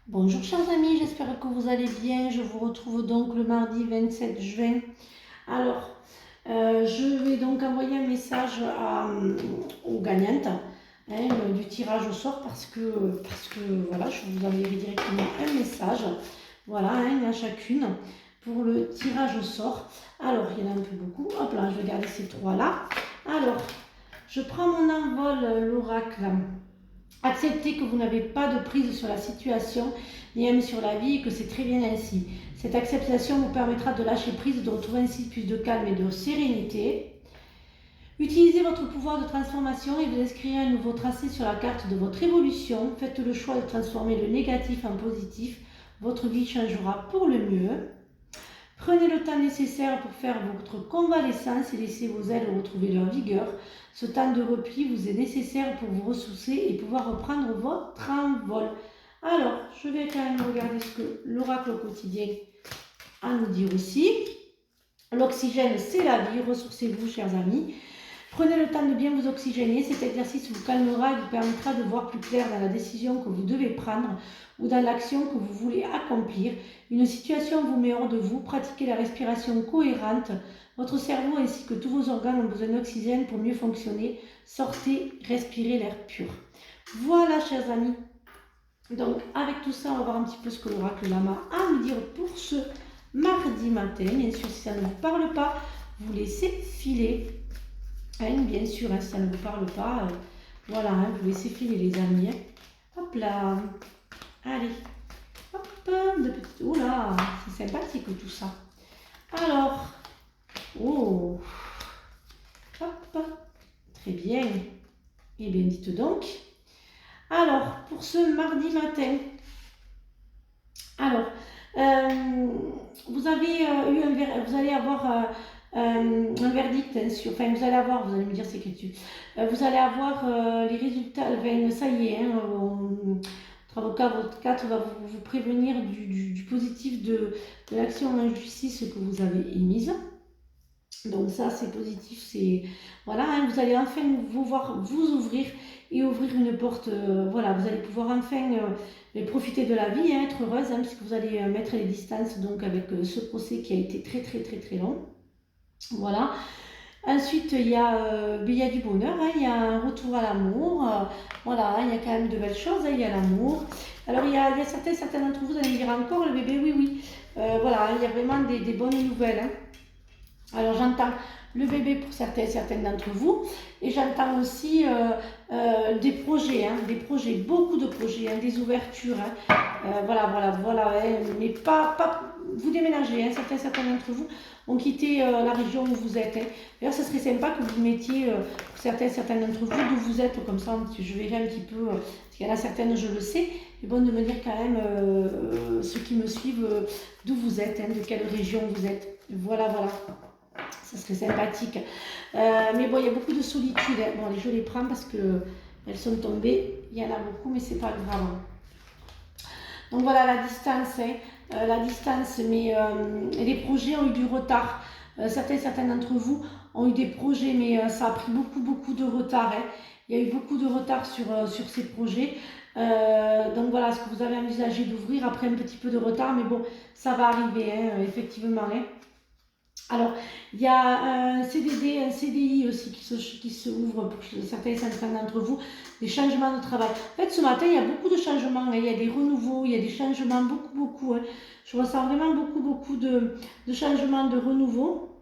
Bonjour chers amis, j'espère que vous allez bien. Je vous retrouve donc le mardi 27 juin. Alors, je vais donc envoyer un message aux gagnantes du tirage au sort parce que voilà, je vous enverrai directement un message. Voilà, à chacune pour le tirage au sort. Alors, il y en a un peu beaucoup. Hop là, je vais garder ces trois-là. Alors, je prends mon envol, l'oracle. Acceptez que vous n'avez pas de prise sur la situation, ni même sur la vie, et que c'est très bien ainsi. Cette acceptation vous permettra de lâcher prise, de retrouver ainsi plus de calme et de sérénité. Utilisez votre pouvoir de transformation et vous inscrivez un nouveau tracé sur la carte de votre évolution. Faites le choix de transformer le négatif en positif. Votre vie changera pour le mieux. Prenez le temps nécessaire pour faire votre convalescence et laissez vos ailes retrouver leur vigueur. Ce temps de repli vous est nécessaire pour vous ressourcer et pouvoir reprendre votre envol. Alors, je vais quand même regarder ce que l'oracle quotidien a à nous dire aussi. L'oxygène, c'est la vie. Ressourcez-vous, chers amis. Prenez le temps de bien vous oxygéner. Cet exercice vous calmera et vous permettra de voir plus clair dans la décision que vous devez prendre ou dans l'action que vous voulez accomplir. Une situation vous met hors de vous. Pratiquez la respiration cohérente. Votre cerveau ainsi que tous vos organes ont besoin d'oxygène pour mieux fonctionner. Sortez, respirez l'air pur. Voilà, chers amis. Donc, avec tout ça, on va voir un petit peu ce que l'oracle Lama a à nous dire pour ce mardi matin. Bien sûr, si ça ne vous parle pas, vous laissez filer. Bien sûr, si ça ne vous parle pas, voilà, vous laissez filer les amis. Hop là, allez, hop, de petites... Oh là, c'est sympathique tout ça. Alors, oh, hop, très bien. Eh bien, dites donc. Alors, pour ce mardi matin, alors, vous avez vous allez avoir un verdict sur, enfin vous allez avoir, vous allez me dire c'est que vous allez avoir les résultats, enfin, ça y est, votre avocat, votre 4 va vous prévenir du positif de l'action en justice que vous avez émise. Donc ça c'est positif, c'est voilà, vous allez enfin vous voir vous ouvrir et ouvrir une porte, voilà, vous allez pouvoir enfin profiter de la vie, être heureuse, puisque vous allez mettre les distances donc avec ce procès qui a été très très très très long. Voilà. Ensuite, il y a du bonheur, il y a un retour à l'amour, voilà, il y a quand même de belles choses, il y a l'amour. Alors, il y a certains d'entre vous, vous allez me dire encore, le bébé, oui, oui. Voilà, il y a vraiment des bonnes nouvelles. Alors, j'entends le bébé pour certains d'entre vous, et j'entends aussi des projets, beaucoup de projets, des ouvertures. Voilà, mais pas vous déménagez, certains d'entre vous ont quitté la région où vous êtes. D'ailleurs, ce serait sympa que vous mettiez, pour certains d'entre vous, d'où vous êtes, comme ça je verrai un petit peu, parce qu'il y en a certaines, je le sais, mais bon de me dire quand même, ceux qui me suivent, d'où vous êtes, de quelle région vous êtes. Voilà. Ça serait sympathique. Mais bon, il y a beaucoup de solitude. Bon, allez, je les prends parce qu'elles sont tombées. Il y en a beaucoup, mais c'est pas grave. Donc voilà la distance. Mais les projets ont eu du retard. Certains d'entre vous ont eu des projets, mais ça a pris beaucoup de retard. Il y a eu beaucoup de retard sur ces projets. Donc voilà, ce que vous avez envisagé d'ouvrir après un petit peu de retard, mais bon, ça va arriver, effectivement. Alors, il y a un CDD, un CDI aussi qui se ouvre pour certains d'entre vous, des changements de travail. En fait, ce matin, il y a beaucoup de changements, il y a des renouveaux, il y a des changements, beaucoup. Je ressens vraiment beaucoup de changements, de renouveaux,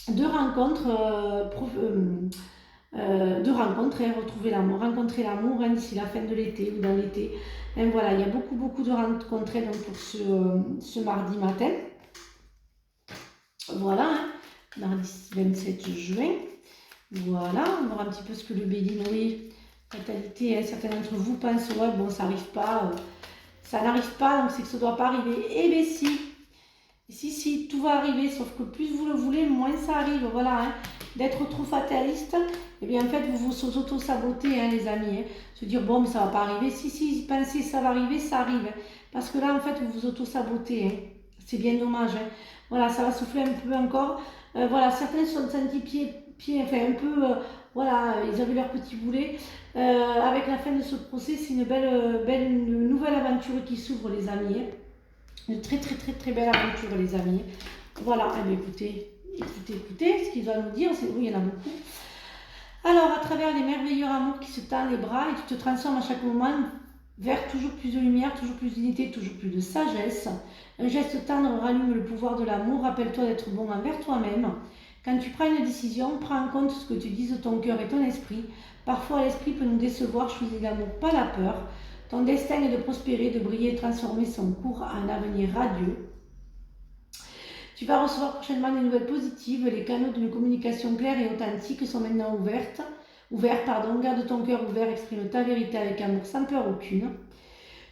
de rencontres, retrouver l'amour, rencontrer l'amour d'ici la fin de l'été ou dans l'été. Voilà, il y a beaucoup de rencontres donc, pour ce mardi matin. Voilà, mardi 27 juin. Voilà, on va voir un petit peu ce que le bélier, oui, fatalité, certains d'entre vous pensent, ouais, bon, ça n'arrive pas, ça n'arrive pas, donc c'est que ça ne doit pas arriver. Eh bien si, tout va arriver, sauf que plus vous le voulez, moins ça arrive, voilà, d'être trop fataliste, eh bien en fait, vous vous auto-sabotez, les amis, se dire, bon, mais ça ne va pas arriver, si, pensez, ça va arriver, ça arrive, parce que là, en fait, vous vous auto-sabotez, c'est bien dommage, Voilà, ça va souffler un peu encore. Voilà, certains sont sentis pied, enfin un peu, voilà, ils avaient leur petit boulet. Avec la fin de ce procès, c'est une nouvelle aventure qui s'ouvre, les amis. Hein. Une très très très très belle aventure, les amis. Voilà, eh bien, écoutez, ce qu'il va nous dire, c'est oui, il y en a beaucoup. Alors, à travers les merveilleux amours qui se tendent les bras, et tu te transformes à chaque moment vers toujours plus de lumière, toujours plus d'unité, toujours plus de sagesse. Un geste tendre rallume le pouvoir de l'amour. Rappelle-toi d'être bon envers toi-même. Quand tu prends une décision, prends en compte ce que tu dis de ton cœur et ton esprit. Parfois, l'esprit peut nous décevoir, choisis l'amour, pas la peur. Ton destin est de prospérer, de briller et de transformer son cours en un avenir radieux. Tu vas recevoir prochainement des nouvelles positives. Les canaux d'une communication claire et authentique sont maintenant ouverts. Garde ton cœur ouvert, exprime ta vérité avec amour sans peur aucune.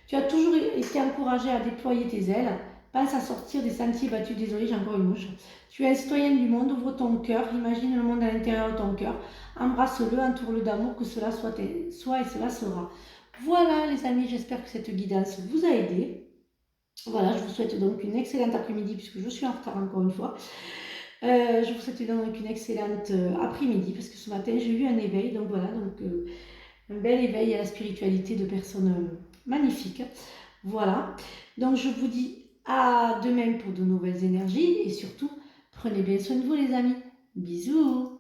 Tu as toujours été encouragé à déployer tes ailes. Pense à sortir des sentiers battus. Désolé, j'ai encore une mouche. Tu es un citoyen du monde, ouvre ton cœur, imagine le monde à l'intérieur de ton cœur. Embrasse-le, entoure-le d'amour, que cela soit et cela sera. Voilà les amis, j'espère que cette guidance vous a aidé. Voilà, je vous souhaite donc une excellente après-midi puisque je suis en retard encore une fois. Je vous souhaite donc une excellente après-midi parce que ce matin j'ai eu un éveil, donc voilà, un bel éveil à la spiritualité de personnes magnifiques. Voilà, donc je vous dis à demain pour de nouvelles énergies et surtout prenez bien soin de vous les amis. Bisous.